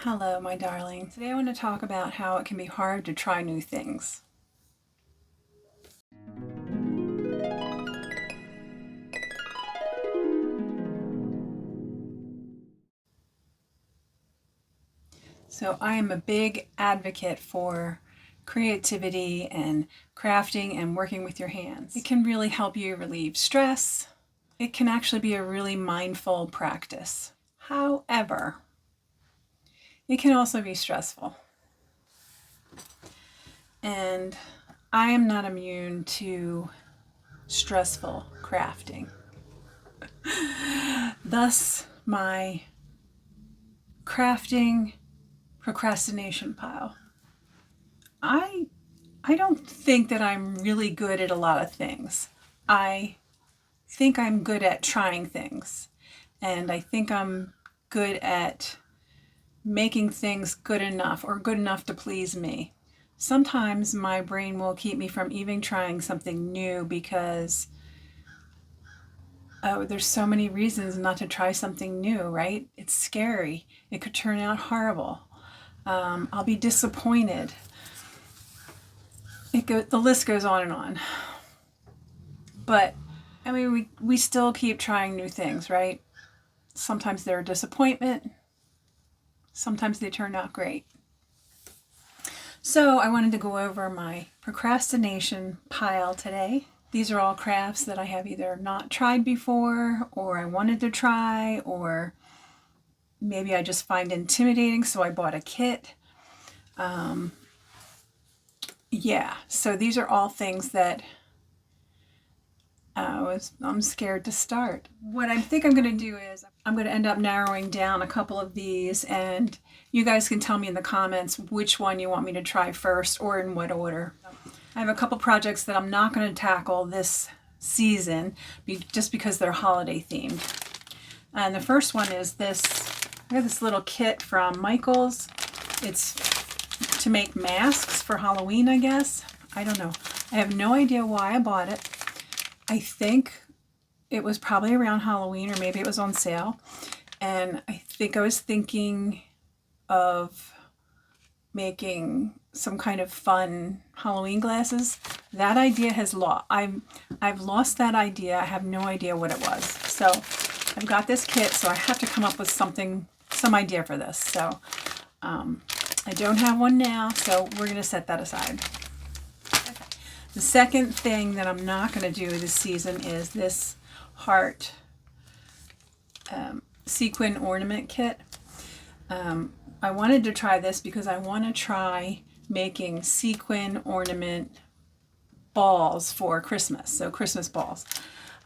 Hello, my darling. Today I want to talk about how it can be hard to try new things. So I am a big advocate for creativity and crafting and working with your hands. It can really help you relieve stress. It can actually be a really mindful practice. However, it can also be stressful. And I am not immune to stressful crafting. Thus, my crafting procrastination pile. I don't think that I'm really good at a lot of things. I think I'm good at trying things, and I think I'm good at making things good enough or good enough to please me. Sometimes my brain will keep me from even trying something new because there's so many reasons not to try something new, right? It's scary. It could turn out horrible. I'll be disappointed. The list goes on and on. But, I mean, we still keep trying new things, right? Sometimes they're a disappointment. Sometimes they turn out great. So I wanted to go over my procrastination pile today. These are all crafts that I have either not tried before, or I wanted to try, or maybe I just find intimidating, so I bought a kit. So these are all things that I'm scared to start. What I think I'm going to do is I'm going to end up narrowing down a couple of these, and you guys can tell me in the comments which one you want me to try first or in what order. I have a couple projects that I'm not going to tackle this season just because they're holiday themed. And the first one is this. I have this little kit from Michaels. It's to make masks for Halloween, I guess. I don't know. I have no idea why I bought it. I think it was probably around Halloween, or maybe it was on sale. And I think I was thinking of making some kind of fun Halloween glasses. That idea has I've lost that idea. I have no idea what it was. So I've got this kit, so I have to come up with some idea for this. So I don't have one now, so we're going to set that aside. The second thing that I'm not going to do this season is this heart sequin ornament kit. I wanted to try this because I want to try making sequin ornament balls for Christmas, so Christmas balls.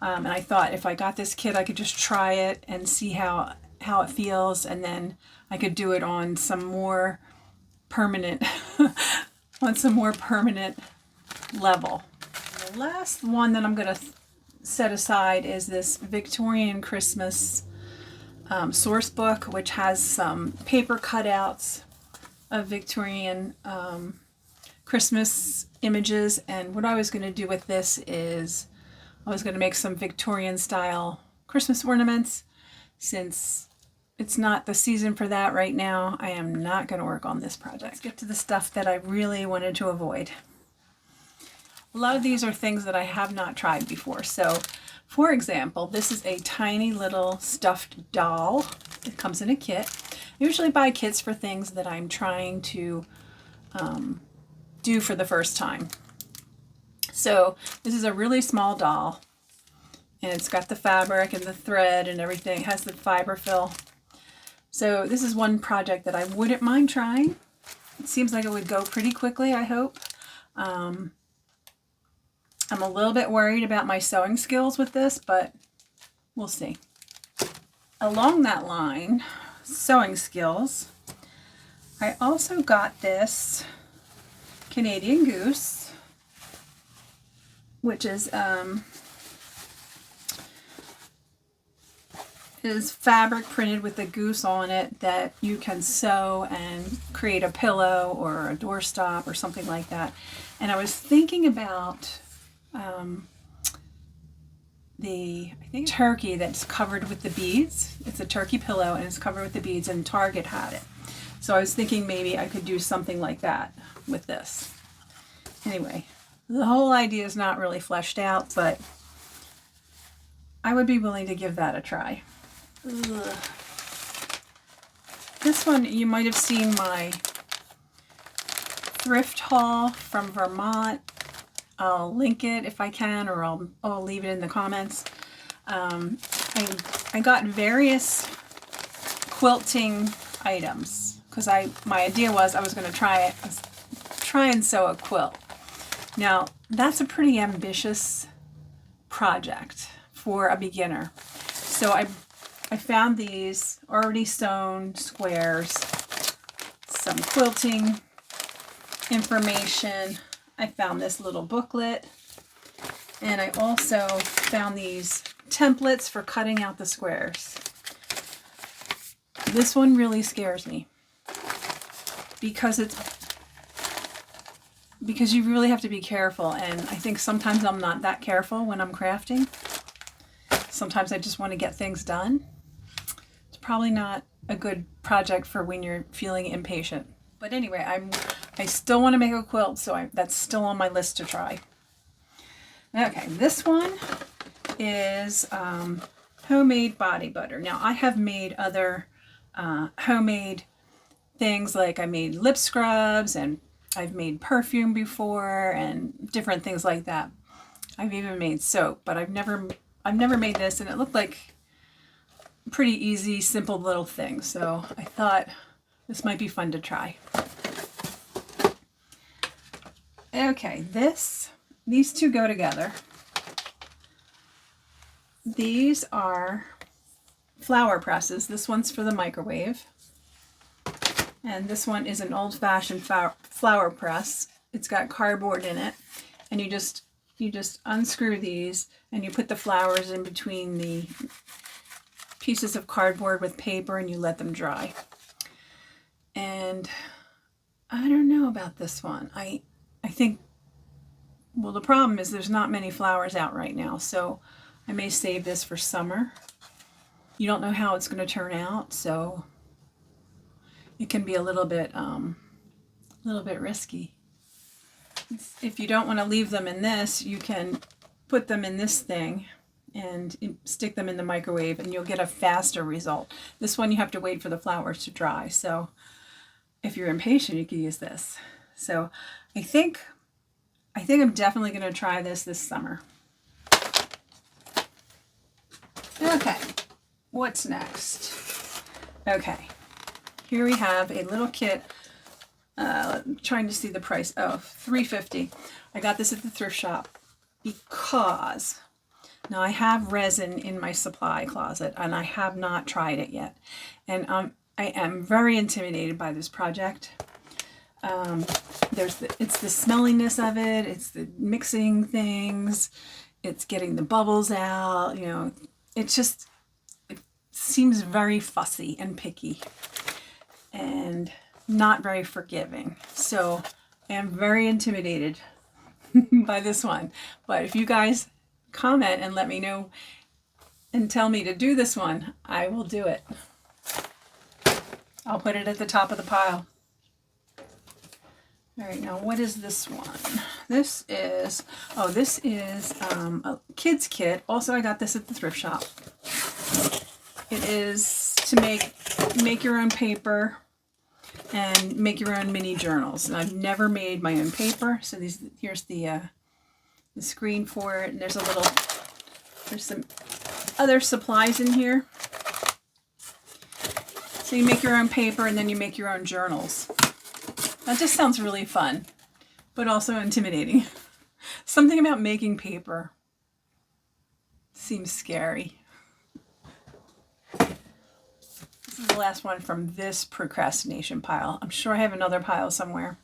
And I thought if I got this kit, I could just try it and see how it feels, and then I could do it on some more permanent level. The last one that I'm going to set aside is this Victorian Christmas source book, which has some paper cutouts of Victorian Christmas images. And what I was going to do with this is I was going to make some Victorian style Christmas ornaments. Since it's not the season for that right now, I am not going to work on this project. Let's get to the stuff that I really wanted to avoid. A lot of these are things that I have not tried before. So, for example, this is a tiny little stuffed doll. It comes in a kit. I usually buy kits for things that I'm trying to do for the first time. So this is a really small doll, and it's got the fabric and the thread and everything. It has the fiber fill. So this is one project that I wouldn't mind trying. It seems like it would go pretty quickly, I hope. I'm a little bit worried about my sewing skills with this, but we'll see. Along that line, sewing skills, I also got this Canadian goose, which is fabric printed with a goose on it that you can sew and create a pillow or a doorstop or something like that. And I was thinking about I think turkey that's covered with the beads. It's a turkey pillow and it's covered with the beads, and Target had it. So I was thinking maybe I could do something like that with this. Anyway, the whole idea is not really fleshed out, but I would be willing to give that a try. Ugh. This one, you might have seen my thrift haul from Vermont. I'll link it if I can, or I'll leave it in the comments. I got various quilting items because my idea was I was going to try and sew a quilt. Now that's a pretty ambitious project for a beginner. So I found these already sewn squares, some quilting information. I found this little booklet, and I also found these templates for cutting out the squares. This one really scares me because you really have to be careful, and I think sometimes I'm not that careful when I'm crafting. Sometimes I just want to get things done. It's probably not a good project for when you're feeling impatient. But anyway, I still want to make a quilt, so that's still on my list to try. Okay, this one is homemade body butter. Now, I have made other homemade things, like I made lip scrubs, and I've made perfume before, and different things like that. I've even made soap, but I've never made this, and it looked like a pretty easy, simple little thing. So I thought this might be fun to try. Okay, these two go together. These are flower presses. This one's for the microwave. And this one is an old-fashioned flower press. It's got cardboard in it. And you just unscrew these, and you put the flowers in between the pieces of cardboard with paper, and you let them dry. And I don't know about this one. I think, well, the problem is there's not many flowers out right now, so I may save this for summer. You don't know how it's going to turn out, so it can be a little bit risky. If you don't want to leave them in this, you can put them in this thing and stick them in the microwave, and you'll get a faster result. This one you have to wait for the flowers to dry, so if you're impatient, you can use this. So I think I'm definitely going to try this summer. Okay, what's next? Okay, here we have a little kit. I'm trying to see the price. Oh, $3.50. I got this at the thrift shop because now I have resin in my supply closet, and I have not tried it yet. And I am very intimidated by this project. It's the smelliness of it. It's the mixing things. It's getting the bubbles out. You know, it seems very fussy and picky, and not very forgiving. So I am very intimidated by this one. But if you guys comment and let me know and tell me to do this one, I will do it. I'll put it at the top of the pile. All right, now what is this one? This is a kids kit. Also, I got this at the thrift shop. It is to make your own paper and make your own mini journals. And I've never made my own paper, so here's the screen for it, and there's some other supplies in here. So you make your own paper, and then you make your own journals. That just sounds really fun, but also intimidating. Something about making paper seems scary. This is the last one from this procrastination pile. I'm sure I have another pile somewhere.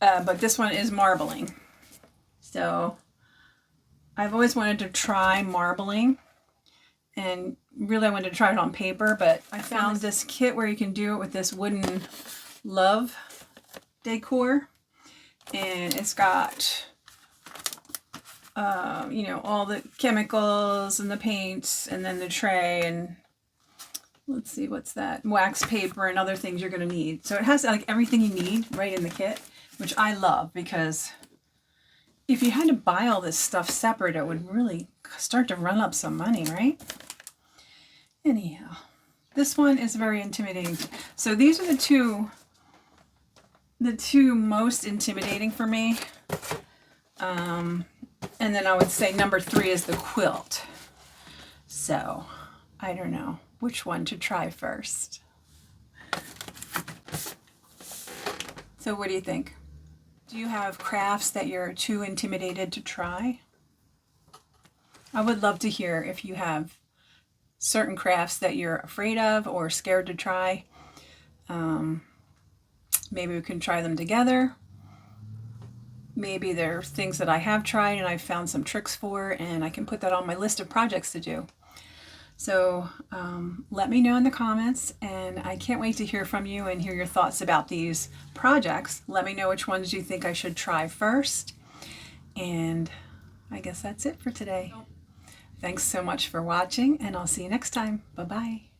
But this one is marbling. So I've always wanted to try marbling, and really I wanted to try it on paper, but I found this kit where you can do it with this wooden love decor, and it's got all the chemicals and the paints, and then the tray, and let's see, what's that? Wax paper and other things you're going to need. So it has like everything you need right in the kit, which I love, because if you had to buy all this stuff separate, it would really start to run up some money, right? Anyhow, this one is very intimidating. So these are the two most intimidating for me. And then I would say number 3 is the quilt. So I don't know which one to try first. So what do you think? Do you have crafts that you're too intimidated to try? I would love to hear if you have certain crafts that you're afraid of or scared to try. Maybe we can try them together. Maybe there are things that I have tried and I've found some tricks for, and I can put that on my list of projects to do. So let me know in the comments, and I can't wait to hear from you and hear your thoughts about these projects. Let me know which ones you think I should try first. And I guess that's it for today. Thanks so much for watching, and I'll see you next time. Bye-bye.